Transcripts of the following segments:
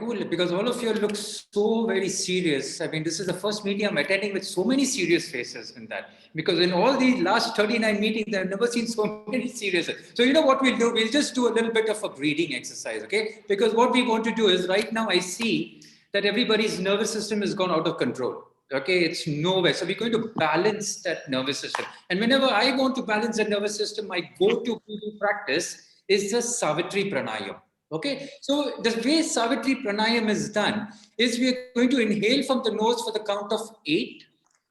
cool, because all of you look so very serious. I mean, this is the first meeting I'm attending with so many serious faces in that. Because in all the last 39 meetings, I've never seen so many serious. So you know what we'll do? We'll just do a little bit of a breathing exercise, okay? Because what we want to do is right now I see that everybody's nervous system has gone out of control. Okay, it's nowhere. So we're going to balance that nervous system. And whenever I want to balance the nervous system, my go-to practice is the Savitri Pranayam. Okay, so the way Savitri Pranayam is done is we are going to inhale from the nose for the count of 8.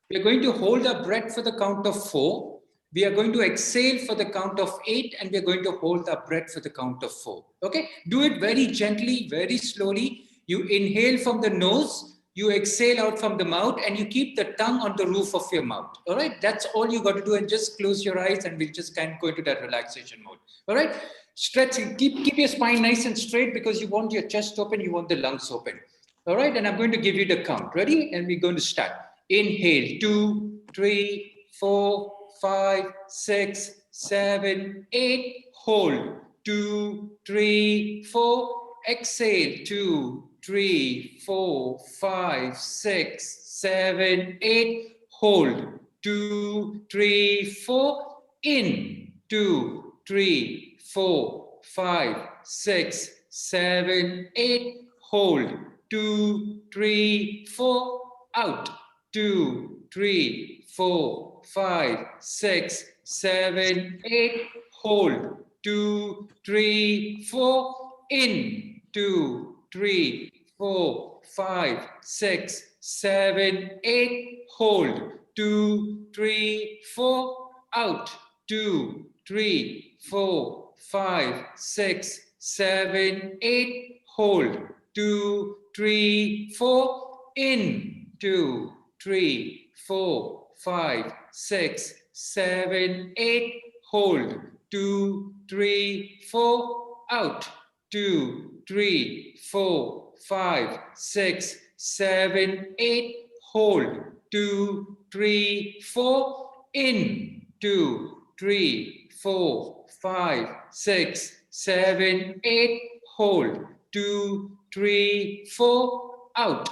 We are going to hold our breath for the count of 4. We are going to exhale for the count of 8, and we are going to hold our breath for the count of 4. Okay, do it very gently, very slowly. You inhale from the nose, you exhale out from the mouth, and you keep the tongue on the roof of your mouth. All right, that's all you got to do, and just close your eyes, and we'll just kind of go into that relaxation mode. All right. Stretching, keep your spine nice and straight because you want your chest open, you want the lungs open. All right, and I'm going to give you the count. Ready? And we're going to start. Inhale, 2, 3, 4, 5, 6, 7, 8. Hold, 2, 3, 4. Exhale, 2, 3, 4, 5, 6, 7, 8. Hold, 2, 3, 4. In, 2, 3, 4, 5, 6, 7, 8. Hold, 2, 3, 4. Out, 2, 3, 4, 5, 6, 7, 8. Hold, 2, 3, 4. In, 2, 3, 4, 5, 6, 7, 8. Hold, 2, 3, 4. Out, 2, 3, 4, 5, 6, 7, 8. Hold, 2, 3, 4. In, 2, 3, 4, 5, 6, 7, 8. Hold, 2, 3, 4. Out, 2, 3, 4, 5, 6, 7, 8. Hold, 2, 3, 4. In, 2, 3, 4, 5, 6, 7, 8. Hold, 2, 3, 4. Out,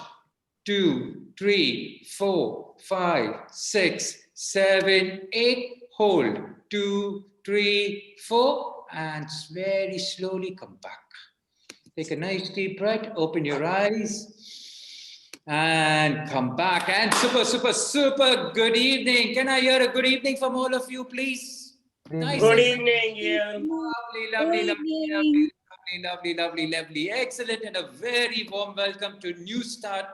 2, 3, 4, 5, 6, 7, 8. Hold, 2, 3, 4. And very slowly come back. Take a nice deep breath, open your eyes, and come back. And super good evening. Can I hear a good evening from all of you, please? Nice. Good evening, Ian. Lovely. Excellent, and a very warm welcome to New Start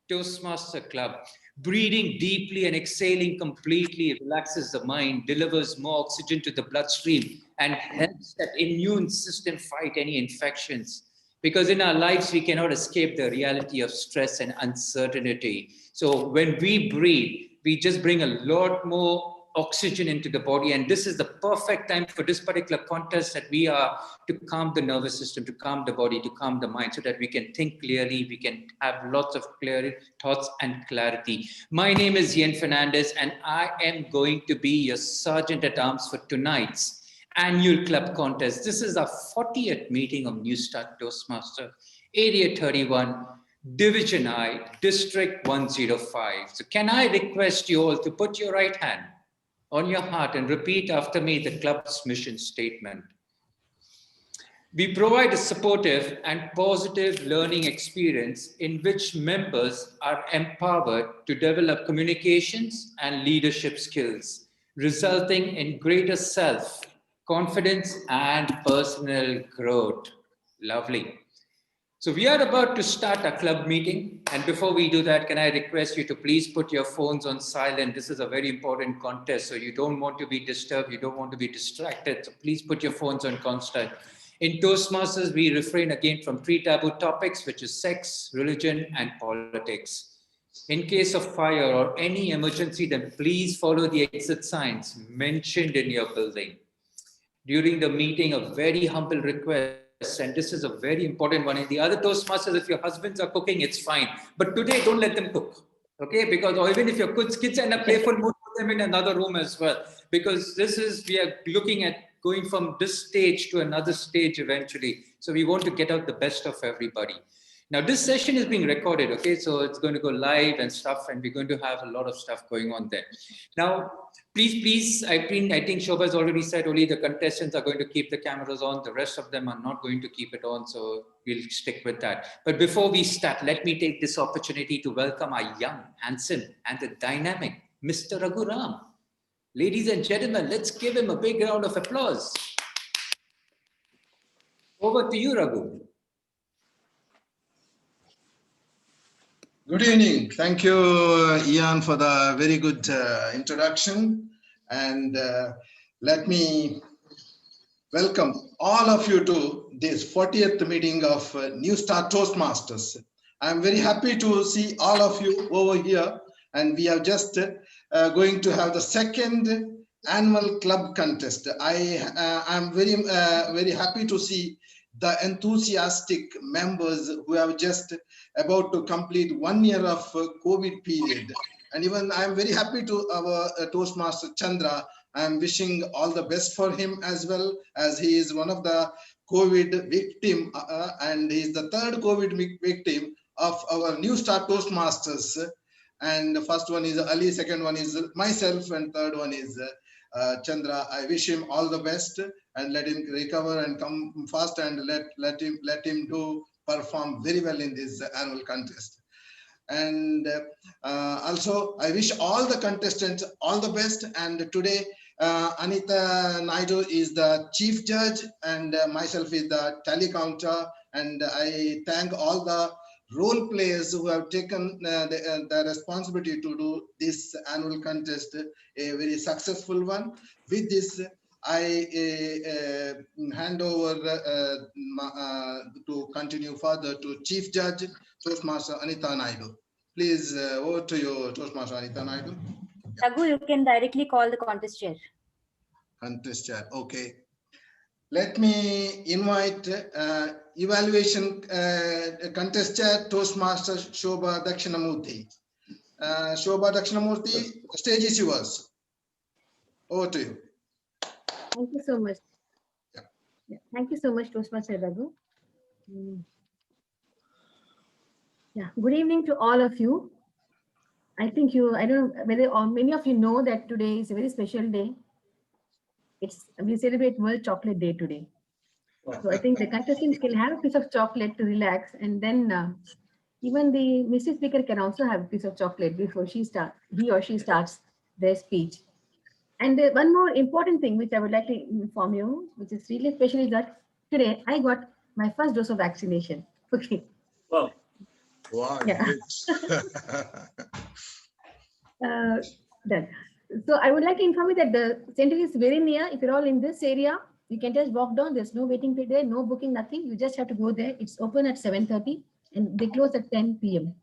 Toastmaster Club. Breathing deeply and exhaling completely relaxes the mind, delivers more oxygen to the bloodstream, and helps that immune system fight any infections. Because in our lives, we cannot escape the reality of stress and uncertainty. So when we breathe, we just bring a lot more oxygen into the body. And this is the perfect time for this particular contest that we are to calm the nervous system, to calm the body, to calm the mind, so that we can think clearly, we can have lots of clear thoughts and clarity. My name is Ian Fernandez, and I am going to be your Sergeant at Arms for tonight's annual club contest. This is our 40th meeting of New Start Toastmaster, Area 31, Division I, District 105. So can I request you all to put your right hand on your heart and repeat after me the club's mission statement. We provide a supportive and positive learning experience in which members are empowered to develop communications and leadership skills, resulting in greater self-confidence and personal growth. Lovely. So we are about to start a club meeting. And before we do that, can I request you to please put your phones on silent? This is a very important contest. So you don't want to be disturbed. You don't want to be distracted. So please put your phones on constant. In Toastmasters, we refrain again from 3 taboo topics, which is sex, religion, and politics. In case of fire or any emergency, then please follow the exit signs mentioned in your building. During the meeting, a very humble request, and this is a very important one. In the other Toastmasters, if your husbands are cooking, it's fine. But today, don't let them cook, okay? Because or even if your kids are in a playful mood, put them in another room as well. Because we are looking at going from this stage to another stage eventually. So we want to get out the best of everybody. Now this session is being recorded, okay? So it's going to go live and stuff, and we're going to have a lot of stuff going on there. Now, please, I think Shobha has already said only the contestants are going to keep the cameras on. The rest of them are not going to keep it on, so we'll stick with that. But before we start, let me take this opportunity to welcome our young, handsome, and the dynamic Mr. Raghu Ram. Ladies and gentlemen, let's give him a big round of applause. Over to you, Raghu. Good evening. Thank you, Ian, for the very good introduction. And let me welcome all of you to this 40th meeting of New Start Toastmasters. I'm very happy to see all of you over here. And we are just going to have the second annual club contest. I am very happy to see the enthusiastic members who have just about to complete 1 year of COVID period. And even I'm very happy to our Toastmaster Chandra. I'm wishing all the best for him as well, as he is one of the COVID victim and he's the third COVID victim of our New Start Toastmasters. And the first one is Ali, second one is myself, and third one is Chandra. I wish him all the best and let him recover and come fast, and let him do perform very well in this annual contest. And also I wish all the contestants all the best. And today Anita Naidu is the chief judge and myself is the tally counter, and I thank all the role players who have taken the responsibility to do this annual contest a very successful one. With this, I hand over to continue further to Chief Judge Toastmaster Anita Naidu. Please, over to you, Toastmaster Anita Naidu. Raghu, you can directly call the contest chair. Contest chair, okay. Let me invite evaluation contest chair Toastmaster Shobha Dakshinamurthy. Shobha Dakshinamurthy, the stage is yours. Over to you. Thank you so much. Yeah. Thank you so much, Toastmaster Raghu. Yeah, good evening to all of you. I think I don't know whether many of you know that today is a very special day. We celebrate World Chocolate Day today. So I think the contestants can have a piece of chocolate to relax, and then even the Mr. Speaker can also have a piece of chocolate before he or she starts their speech. And one more important thing which I would like to inform you, which is really special, is that today I got my first dose of vaccination. Okay. Wow. Wow. Yeah. Done. So I would like to inform you that the center is very near. If you're all in this area, you can just walk down. There's no waiting period there, no booking, nothing. You just have to go there. It's open at 7:30 and they close at 10 p.m.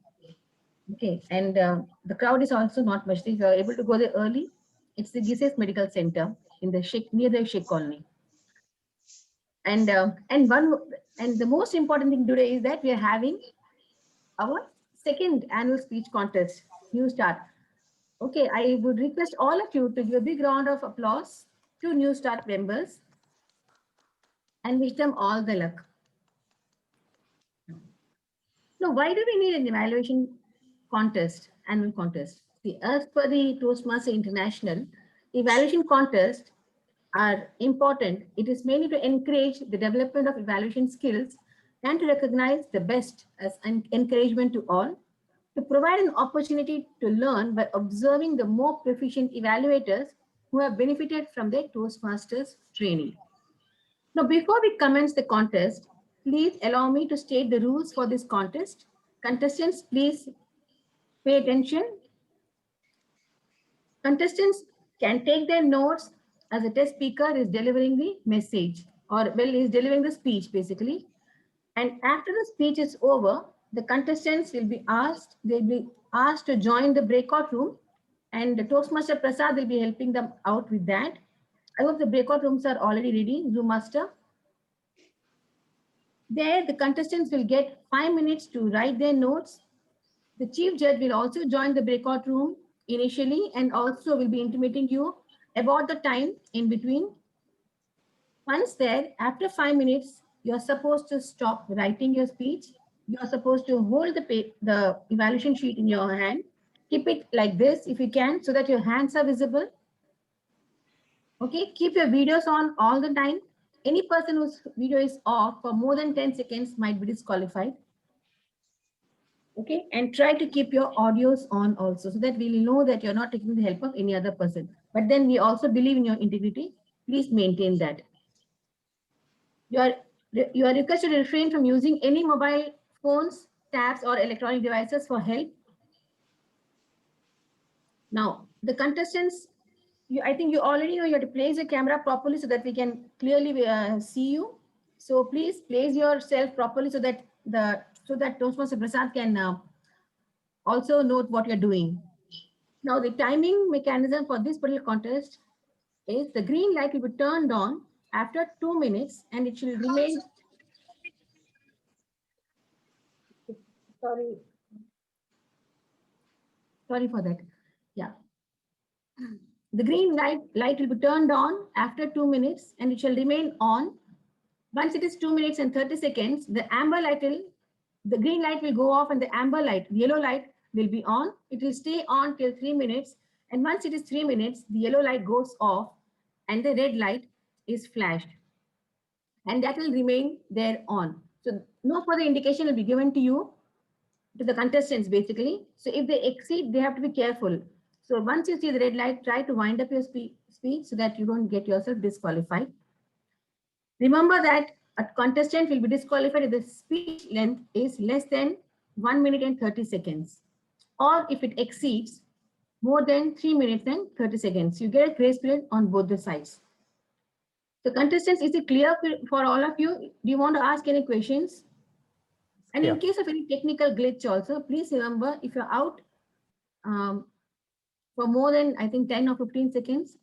Okay. And the crowd is also not much. If you're able to go there early, it's the GCS Medical Center in the near the Sheikh Colony. And the most important thing today is that we are having our second annual speech contest, New Start. Okay, I would request all of you to give a big round of applause to New Start members and wish them all the luck. Now, why do we need an evaluation contest, annual contest? See, as per the Toastmaster International, evaluation contests are important. It is mainly to encourage the development of evaluation skills and to recognize the best as an encouragement to all, to provide an opportunity to learn by observing the more proficient evaluators who have benefited from their Toastmasters training. Now, before we commence the contest, please allow me to state the rules for this contest. Contestants, please pay attention. Contestants can take their notes as the test speaker is delivering the message, or well, is delivering the speech basically. And after the speech is over, the contestants will be asked, they'll be asked to join the breakout room, and the Toastmaster Prasad will be helping them out with that. I hope the breakout rooms are already ready, Zoom Master. There, the contestants will get 5 minutes to write their notes. The chief judge will also join the breakout room initially and also will be intimating you about the time in between. Once there, after 5 minutes, you're supposed to stop writing your speech. You are supposed to hold the evaluation sheet in your hand. Keep it like this if you can, so that your hands are visible. Okay, keep your videos on all the time. Any person whose video is off for more than 10 seconds might be disqualified. Okay, and try to keep your audios on also, so that we'll know that you're not taking the help of any other person. But then we also believe in your integrity. Please maintain that. You are requested to refrain from using any mobile phones, tabs, or electronic devices for help. Now, the contestants, I think you already know you have to place your camera properly so that we can clearly see you. So please place yourself properly so that Toastmaster Prasad can also note what you're doing. Now, the timing mechanism for this particular contest is the green light will be turned on after 2 minutes and it will remain. Sorry for that. Yeah. The green light will be turned on after 2 minutes and it shall remain on. Once it is 2 minutes and 30 seconds, the green light will go off and the amber light, the yellow light will be on. It will stay on till 3 minutes. And once it is 3 minutes, the yellow light goes off and the red light is flashed. And that will remain there on. So no further indication will be given to you, to the contestants basically. So if they exceed, they have to be careful. So once you see the red light, try to wind up your speech so that you don't get yourself disqualified. Remember that a contestant will be disqualified if the speech length is less than 1 minute and 30 seconds. Or if it exceeds more than 3 minutes and 30 seconds. You get a grace period on both the sides. So contestants, is it clear for all of you? Do you want to ask any questions? And in case of any technical glitch also, please remember, if you're out for more than, I think, 10 or 15 seconds,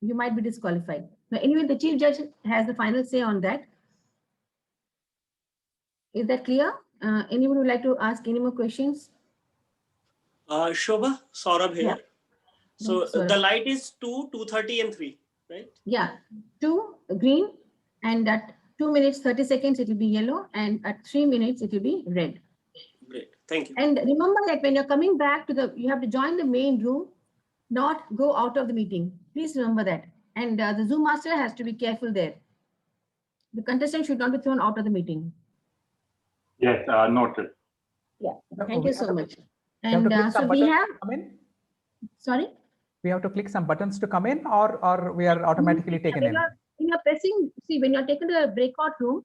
you might be disqualified. Now, anyway, the chief judge has the final say on that. Is that clear? Anyone would like to ask any more questions? Shobha, Saurabh here. Yeah. So Saurabh. the light is 2, 2:30 and 3, right? Yeah, 2 green, and at 2 minutes 30 seconds it will be yellow, and at 3 minutes it will be red. Great, thank you. And remember that when you're coming back to you have to join the main room, not go out of the meeting. Please remember that. And the Zoom master has to be careful there. The contestant should not be thrown out of the meeting. Yes, noted. Yeah, thank you so much. And so we have, sorry? We have to click some buttons to come in, or we are automatically taken in? When you're pressing, see, when you're taken to the breakout room,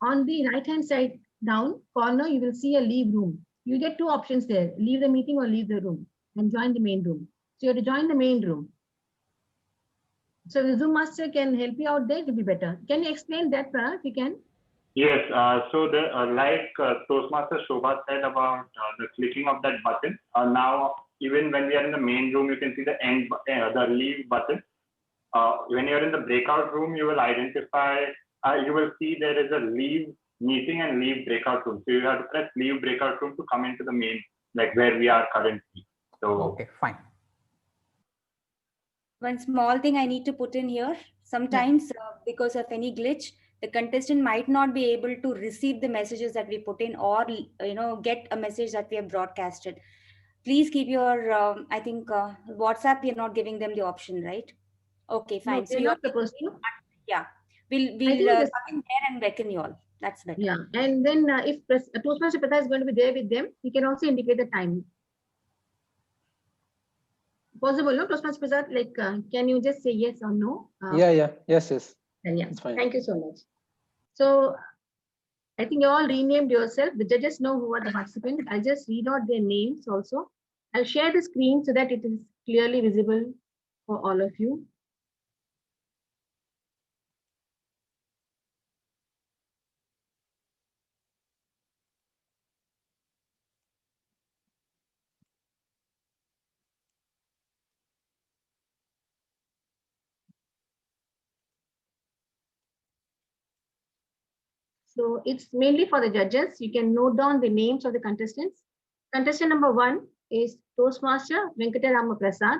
on the right-hand side down corner, you will see a leave room. You get 2 options there, leave the meeting or leave the room and join the main room. So you have to join the main room. So the Zoom master can help you out there, it will be better. Can you explain that, Pranav, if you can? Yes, so like Toastmaster Shobha said about the clicking of that button, now even when we are in the main room, you can see the the leave button. When you're in the breakout room, you will identify, you will see there is a leave meeting and leave breakout room. So you have to press leave breakout room to come into the main, like where we are currently. So okay, fine. One small thing I need to put in here, sometimes because of any glitch, the contestant might not be able to receive the messages that we put in, or get a message that we have broadcasted. Please keep your, I think WhatsApp, we are not giving them the option, right? Okay, fine. No, so you're you're not supposed to. Yeah, we'll come in there and beckon you all. That's better. Yeah, and then if Toastmaster Prasad is going to be there with them, he can also indicate the time. Possible, no, Toastmaster Prasad? Like, can you just say yes or no? Yes. And yeah, It's fine. thank you so much. So I think you all renamed yourself. The judges know who are the participants. I'll just read out their names also. I'll share the screen so that it is clearly visible for all of you. So it's mainly for the judges. You can note down the names of the contestants. Contestant number 1 is Toastmaster Venkatarama Prasad.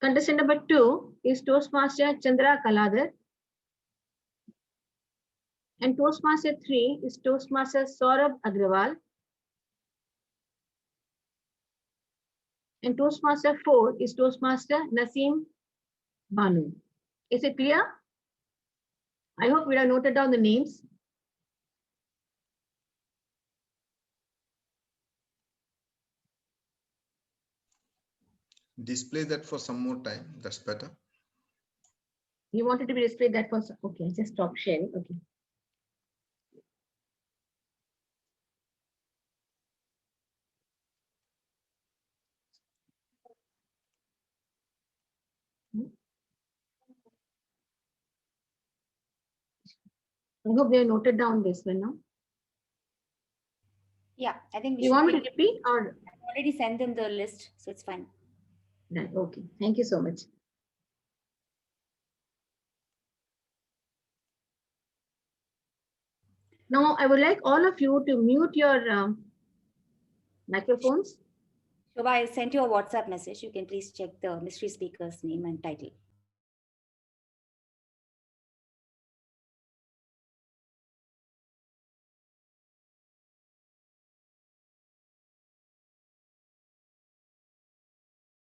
Contestant number 2 is Toastmaster Chandra Kaladar. And Toastmaster 3 is Toastmaster Saurabh Agrawal. And Toastmaster 4 is Toastmaster Naseem Banu. Is it clear? I hope we have noted down the names. Display that for some more time. That's better. You wanted to be displayed that was okay. Just stop sharing. Okay. I hope they have noted down this one now. Yeah, I think we You should want be- me to repeat or already send them the list, so it's fine. no? Okay. Thank you so much. Now I would like all of you to mute your microphones. Shobha, I sent you a WhatsApp message. You can please check the mystery speaker's name and title.